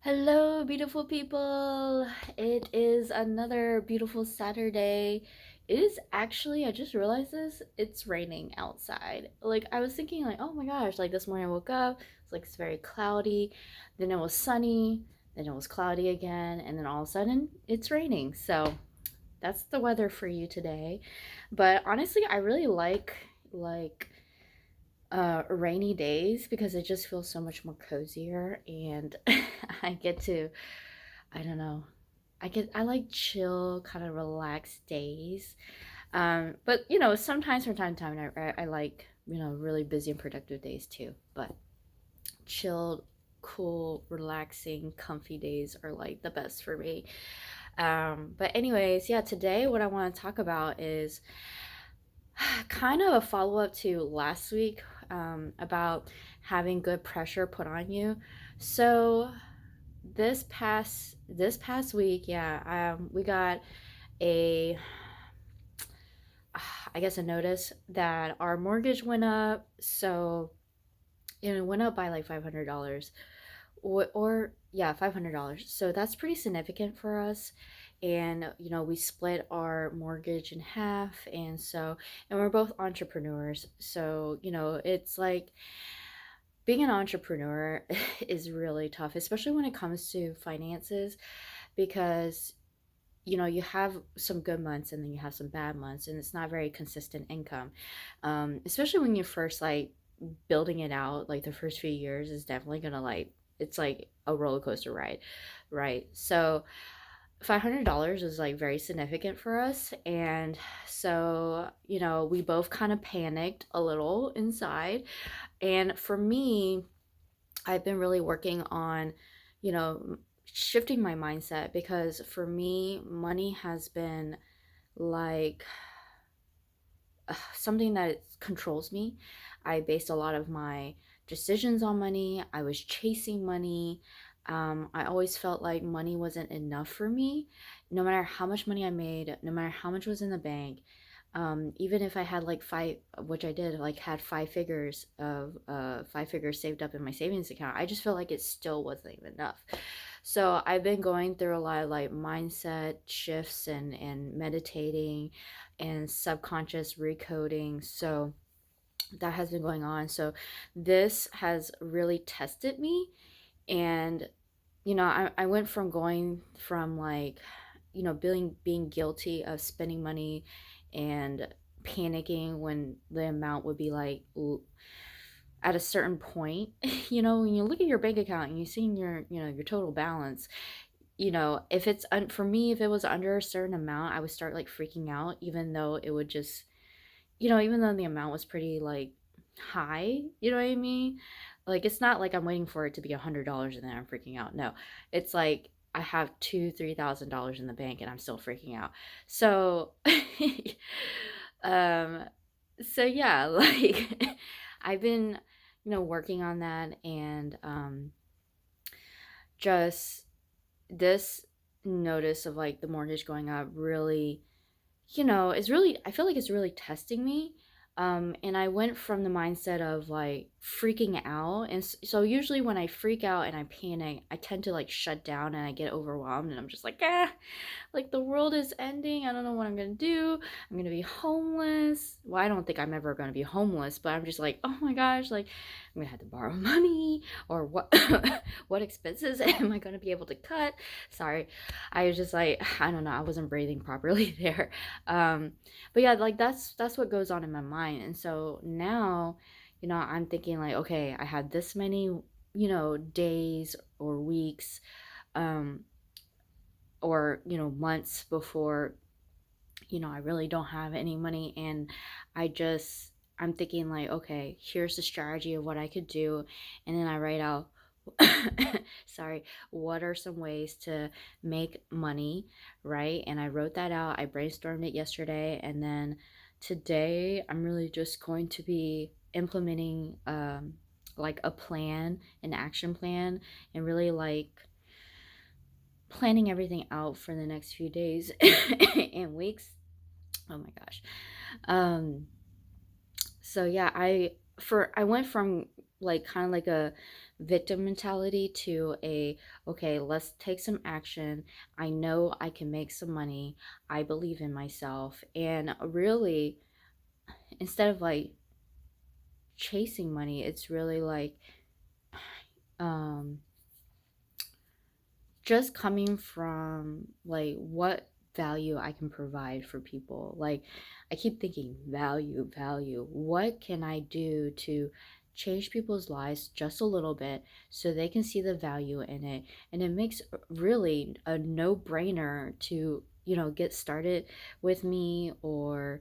Hello, beautiful people. It is another beautiful Saturday. It is actually, I just realized this, it's raining outside. Like, I was thinking, like, oh my gosh, like this morning I woke up, it's like it's very cloudy, then it was sunny, then it was cloudy again, and then all of a sudden it's raining. So, that's the weather for you today. But honestly, I really like rainy days because it just feels so much more cozier and I get to, I don't know, I like chill, kind of relaxed days. But sometimes from time to time, I like, really busy and productive days too. But chilled, cool, relaxing, comfy days are like the best for me. But anyways, yeah, today what I want to talk about is kind of a follow up to last week about having good pressure put on you. So this past week, yeah, we got a I guess a notice that our mortgage went up. So it went up by like $500 or yeah, $500. So that's pretty significant for us. And we split our mortgage in half, and we're both entrepreneurs. So it's like being an entrepreneur is really tough, especially when it comes to finances, because you have some good months and then you have some bad months, and it's not very consistent income. Especially when you first like building it out, like the first few years is definitely gonna like it's like a roller coaster ride, right? So $500 is like very significant for us, and so we both kind of panicked a little inside. And for me, I've been really working on, you know, shifting my mindset, because for me, money has been like something that controls me. I based a lot of my decisions on money. I was chasing money. I always felt like money wasn't enough for me, no matter how much money I made, no matter how much was in the bank. Even if I had like five, which I did, like had five figures saved up in my savings account, I just felt like it still wasn't even enough. So I've been going through a lot of like mindset shifts and meditating and subconscious recoding. So that has been going on. So this has really tested me. And I went from going from like being guilty of spending money and panicking when the amount would be like at a certain point. When you look at your bank account and you see your total balance, if it's for me, if it was under a certain amount, I would start like freaking out, even though it would just, even though the amount was pretty like high. You know what I mean? Like, it's not like I'm waiting for it to be $100 and then I'm freaking out. No, it's like I have $2,000-3,000 in the bank and I'm still freaking out. So um so yeah, like I've been working on that. And just this notice of like the mortgage going up really, it's really, I feel like it's really testing me. And I went from the mindset of like freaking out. And so usually when I freak out and I panic, I tend to like shut down and I get overwhelmed and I'm just like, like the world is ending. I don't know what I'm gonna do. I'm gonna be homeless. Well, I don't think I'm ever gonna be homeless, but I'm just like, oh my gosh, like I'm gonna have to borrow money, or what what expenses am I gonna be able to cut? Sorry. I was just like, I don't know, I wasn't breathing properly there. Um, but yeah, like that's what goes on in my mind. And so now, I'm thinking like, okay, I had this many, days or weeks, um, or months before I really don't have any money. And I'm thinking like, okay, here's the strategy of what I could do. And then I write out sorry, what are some ways to make money, right? And I wrote that out. I brainstormed it yesterday, and then today I'm really just going to be implementing like a plan, an action plan, and really like planning everything out for the next few days and weeks. Oh my gosh. Um so yeah, I went from like kind of like a victim mentality to a, okay, let's take some action. I know I can make some money. I believe in myself. And really, instead of like chasing money, it's really like um just coming from like what value I can provide for people. Like I keep thinking value, value. What can I do to change people's lives just a little bit so they can see the value in it? And it makes really a no-brainer to, get started with me, or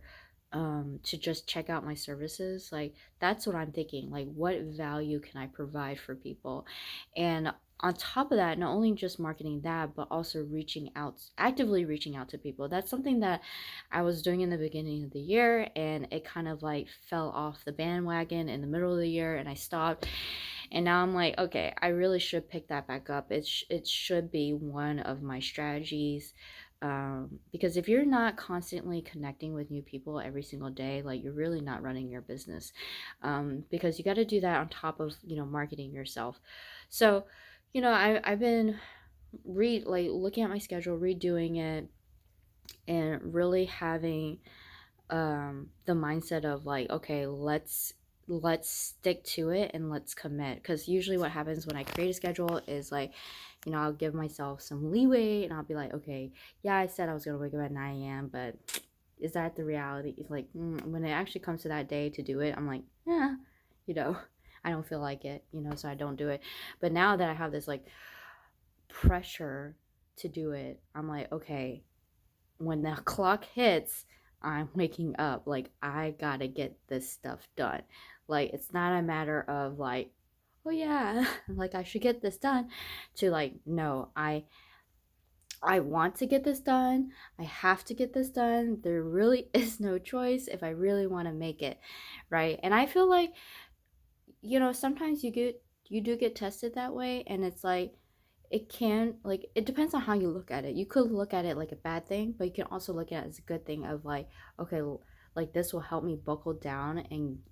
to just check out my services. Like that's what I'm thinking. Like what value can I provide for people? And on top of that, not only just marketing that, but also reaching out, actively reaching out to people. That's something that I was doing in the beginning of the year, and it kind of like fell off the bandwagon in the middle of the year, and I stopped. And now I'm like, okay, I really should pick that back up. It should be one of my strategies. Because if you're not constantly connecting with new people every single day, like you're really not running your business. Because you got to do that on top of, marketing yourself. So, I've been like looking at my schedule, redoing it, and really having the mindset of like, okay, let's stick to it and let's commit. Because usually what happens when I create a schedule is like, I'll give myself some leeway and I'll be like, okay, yeah, I said I was gonna wake up at 9 a.m., but is that the reality? It's like, when it actually comes to that day to do it, I'm like, yeah, you know I don't feel like it, so I don't do it. But now that I have this like pressure to do it, I'm like, okay, when the clock hits, I'm waking up. Like, I gotta get this stuff done. Like, it's not a matter of like, oh yeah, like I should get this done, to like, no, I want to get this done. I have to get this done. There really is no choice if I really want to make it, right? And I feel like, sometimes you do get tested that way, and it's like it can, like, it depends on how you look at it. You could look at it like a bad thing, but you can also look at it as a good thing of like, okay, like this will help me buckle down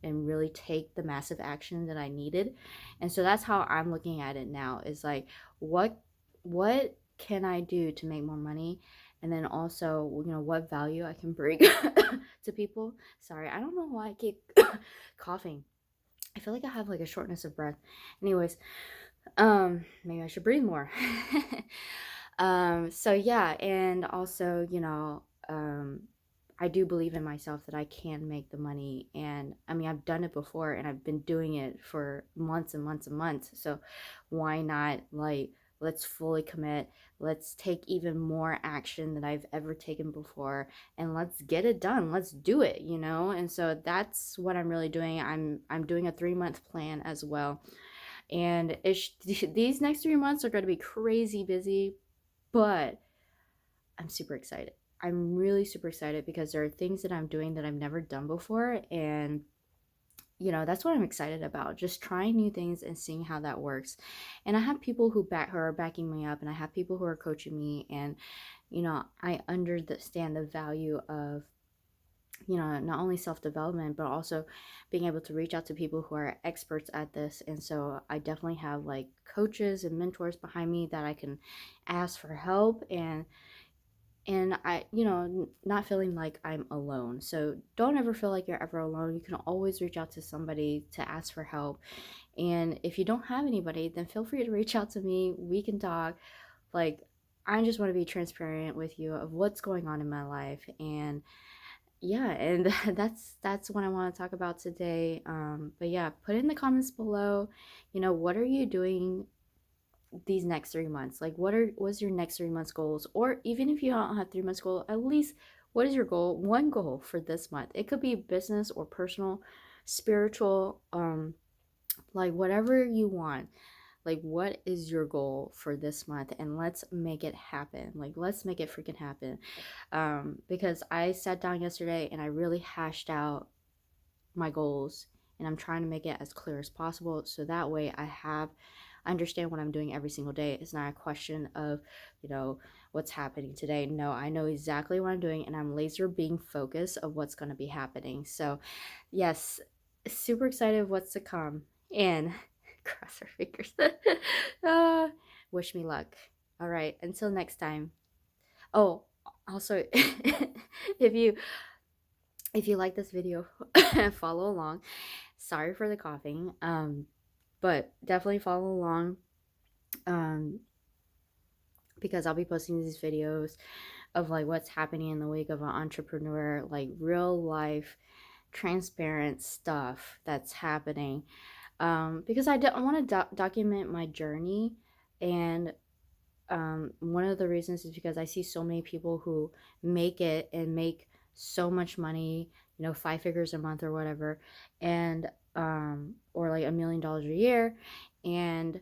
and really take the massive action that I needed. And so that's how I'm looking at it now, is like, what can I do to make more money? And then also, what value I can bring to people. Sorry, I don't know why I keep coughing. I feel like I have like a shortness of breath. Anyways, maybe I should breathe more. So yeah, and also, I do believe in myself that I can make the money. And I mean, I've done it before and I've been doing it for months and months and months. So why not, like, let's fully commit. Let's take even more action than I've ever taken before, and let's get it done. Let's do it. And so that's what I'm really doing. I'm doing a 3-month plan as well. And these next 3 months are going to be crazy busy, but I'm super excited. I'm really super excited because there are things that I'm doing that I've never done before. And, that's what I'm excited about. Just trying new things and seeing how that works. And I have people who are backing me up, and I have people who are coaching me. And, I understand the value of, not only self development, but also being able to reach out to people who are experts at this. And so I definitely have like coaches and mentors behind me that I can ask for help, and I, not feeling like I'm alone. So don't ever feel like you're ever alone. You can always reach out to somebody to ask for help. And if you don't have anybody, then feel free to reach out to me. We can talk. Like, I just want to be transparent with you of what's going on in my life. And yeah, and that's what I want to talk about today. But yeah, put in the comments below, what are you doing these next 3 months? Like, what's your next 3 months goals? Or even if you don't have 3 months goal, at least what is your goal? One goal for this month. It could be business or personal, spiritual, like whatever you want. Like, what is your goal for this month? And let's make it happen. Like, let's make it freaking happen. Because I sat down yesterday and I really hashed out my goals, and I'm trying to make it as clear as possible. So that way I understand what I'm doing every single day. It's not a question of, what's happening today. No, I know exactly what I'm doing, and I'm laser being focused of what's going to be happening. So, yes, super excited of what's to come. And cross our fingers. uh, wish me luck. All right, until next time. Oh, also, if you like this video, follow along. Sorry for the coughing. But definitely follow along. Um, because I'll be posting these videos of like what's happening in the wake of an entrepreneur, like real life, transparent stuff that's happening. Because I want to document my journey, and one of the reasons is because I see so many people who make it and make so much money, 5 figures a month or whatever, and or like $1 million a year, and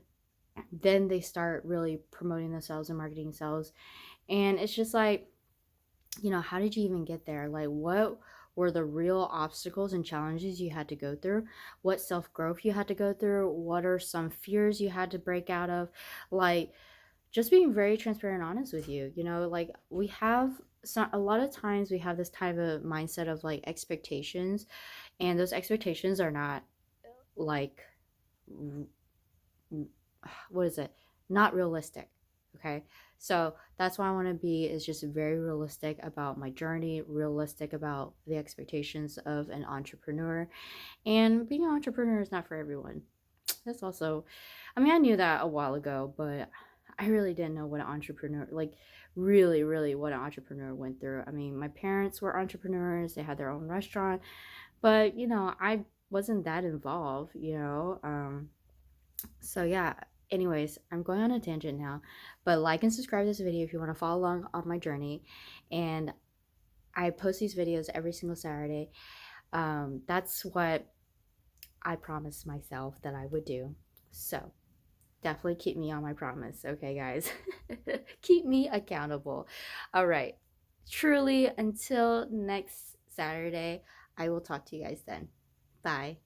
then they start really promoting themselves and marketing themselves, and it's just like, how did you even get there? Like, what were the real obstacles and challenges you had to go through? What self growth you had to go through? What are some fears you had to break out of? Like, just being very transparent and honest with you. Like, we have a lot of times we have this type of mindset of like expectations, and those expectations are not like, what is it? Not realistic. Okay. So that's why I want to be, is just very realistic about my journey, realistic about the expectations of an entrepreneur. And being an entrepreneur is not for everyone. That's also, I mean, I knew that a while ago, but I really didn't know what an entrepreneur, like, really, really what an entrepreneur went through. I mean, my parents were entrepreneurs, they had their own restaurant, but, I wasn't that involved. So yeah, anyways, I'm going on a tangent now, but like and subscribe to this video if you want to follow along on my journey. And I post these videos every single Saturday. That's what I promised myself that I would do. So definitely keep me on my promise, okay, guys? Keep me accountable. All right. Truly, until next Saturday, I will talk to you guys then. Bye.